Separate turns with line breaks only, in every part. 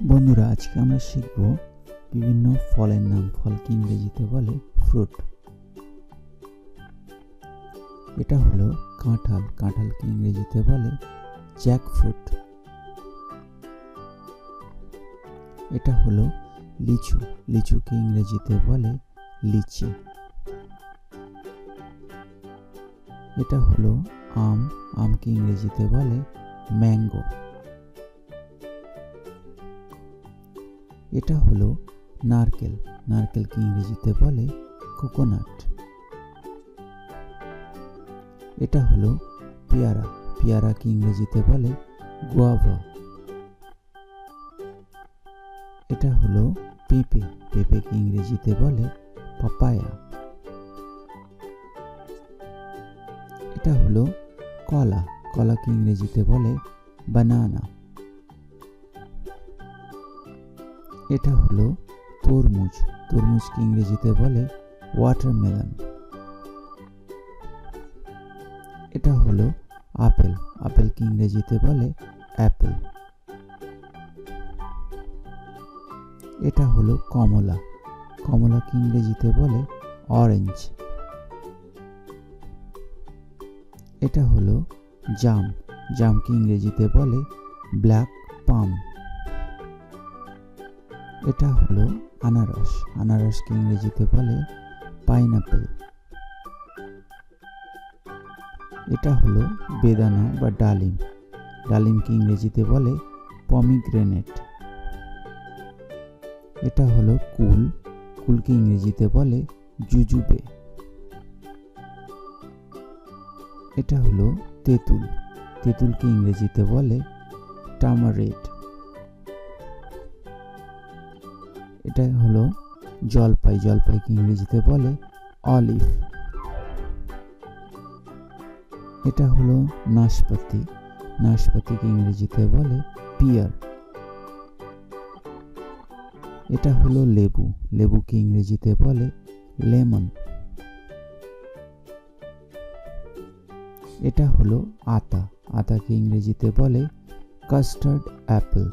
বন্ধুরা, আজকে আমরা শিখব বিভিন্ন ফলের নাম। ফলকে ইংরেজিতে বলে ফ্রুট। এটা হলো কাঁঠাল। কাঁঠালকে ইংরেজিতে বলে জ্যাকফ্রুট। এটা হলো লিচু। লিচুকে ইংরেজিতে বলে লিচি। এটা হলো আম। আমকে ইংরেজিতে বলে ম্যাঙ্গো। এটা হলো নারকেল। নারকেলকে ইংরেজিতে বলে কোকোনাট। এটা হলো পেয়ারা। পেয়ারাকে ইংরেজিতে বলে গুয়াভা। এটা হলো পেঁপে। পেঁপেকে ইংরেজিতে বলে পাপায়া। এটা হলো কলা। কলাকে ইংরেজিতে বলে বানানা। এটা হলো তরমুজ। তরমুজকে ইংরেজিতে বলে ওয়াটারমেলন। এটা হলো আপেল। আপেলকে ইংরেজিতে বলে অ্যাপেল। এটা হলো কমলা। কমলাকে ইংরেজিতে বলে অরেঞ্জ। এটা হলো জাম। জামকে ইংরেজিতে বলে ব্ল্যাক পাম। এটা হলো আনারস। আনারসকে ইংরেজিতে বলে পাইনাপেল। এটা হলো বেদানা বা ডালিম। ডালিমকে ইংরেজিতে বলে পমিগ্রেনেট। এটা হলো কুল। কুলকে ইংরেজিতে বলে জুজুবে। এটা হলো তেঁতুল। তেঁতুলকে ইংরেজিতে বলে টামারেট। এটা হলো জলপাই। জলপাইকে ইংরেজিতে বলে অলিভ। এটা হলো নাশপাতি। নাশপাতিকে ইংরেজিতে বলে পিয়ার। এটা হলো লেবু। লেবুকে ইংরেজিতে বলে লেমন। এটা হলো আতা। আতাকে ইংরেজিতে বলে কাস্টার্ড অ্যাপেল।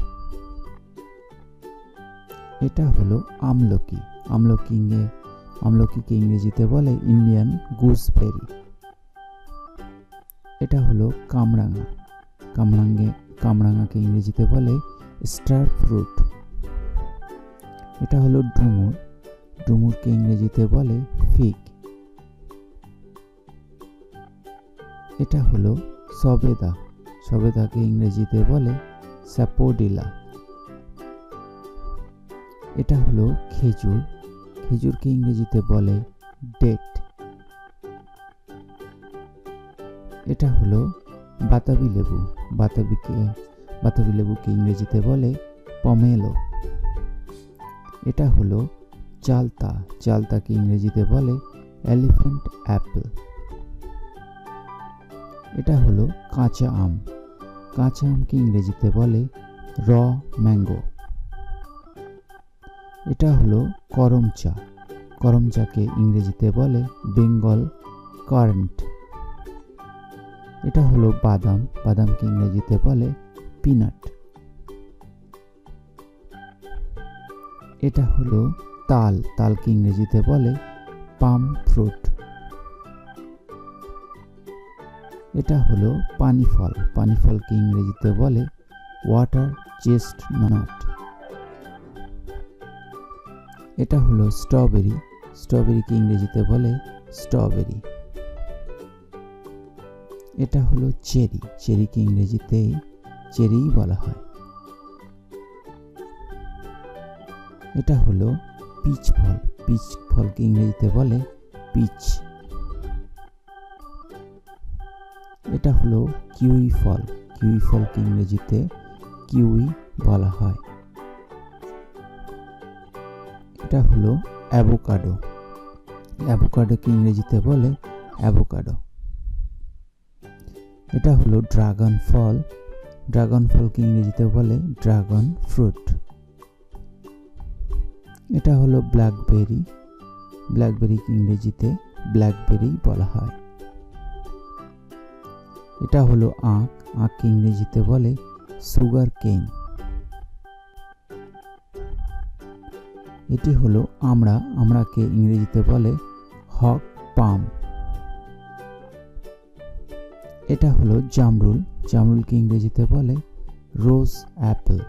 এটা হলো আমলকি। আমলকিকে ইংরেজিতে বলে ইন্ডিয়ান গুসবেরি। এটা হলো কামরাঙা। কামরাঙাকে ইংরেজিতে বলে স্টার ফ্রুট। এটা হলো ডুমুর। ডুমুরকে ইংরেজিতে বলে ফিগ। এটা হলো সবেদা। সবেদাকে ইংরেজিতে বলে স্যাপোডিলা। এটা হলো খেজুর। খেজুরকে ইংরেজিতে বলে ডেট। এটা হলো বাতাবি লেবু। বাতাবি লেবুকে ইংরেজিতে বলে পমেলো। এটা হলো চালতা। চালতাকে ইংরেজিতে বলে এলিফ্যান্ট অ্যাপেল। এটা হলো কাঁচা আম। কাঁচা আমকে ইংরেজিতে বলে র ম্যাঙ্গো। এটা হলো করমচা। করমচাকে ইংরেজিতে বলে বেঙ্গল কারেন্ট। এটা হলো বাদাম। বাদামকে ইংরেজিতে বলে পিনাট। এটা হলো তাল। তালকে ইংরেজিতে বলে পাম ফ্রুট। এটা হলো পানি ফল। পানি ফলকে ইংরেজিতে বলে ওয়াটার চেস্টনাট। এটা হলো স্ট্রবেরি। স্ট্রবেরিকে ইংরেজিতে বলে স্ট্রবেরি। এটা হলো চেরি। চেরিকে ইংরেজিতে চেরিই বলা হয়। এটা হলো পিচ ফল। পিচ ফলকে ইংরেজিতে বলে পিচ। এটা হলো কিউই ফল। কিউই ফলকে ইংরেজিতে কিউই বলা হয়। এটা হলো অ্যাভোকাডো। অ্যাভোকাডোকে ইংরেজিতে বলে অ্যাভোকাডো। এটা হলো ড্রাগন ফল। ড্রাগন ফলকে ইংরেজিতে বলে ড্রাগন ফ্রুট। এটা হলো ব্ল্যাকবেরি। ব্ল্যাকবেরিকে ইংরেজিতে ব্ল্যাকবেরি বলা হয়। এটা হলো আখ। আখকে ইংরেজিতে বলে সুগার কেন। এটি হলো আমড়া, আমড়াকে ইংরেজিতে বলে হক পাম। এটা হলো জামরুল, জামরুলকে ইংরেজিতে বলে রোজ অ্যাপেল।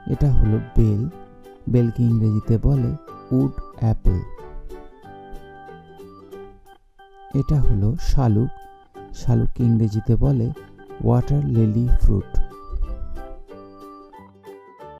এটা হলো বেল, বেলকে ইংরেজিতে বলে উড অ্যাপেল। এটা হলো শালুক, শালুককে ইংরেজিতে বলে ওয়াটার লিলি ফ্রুট।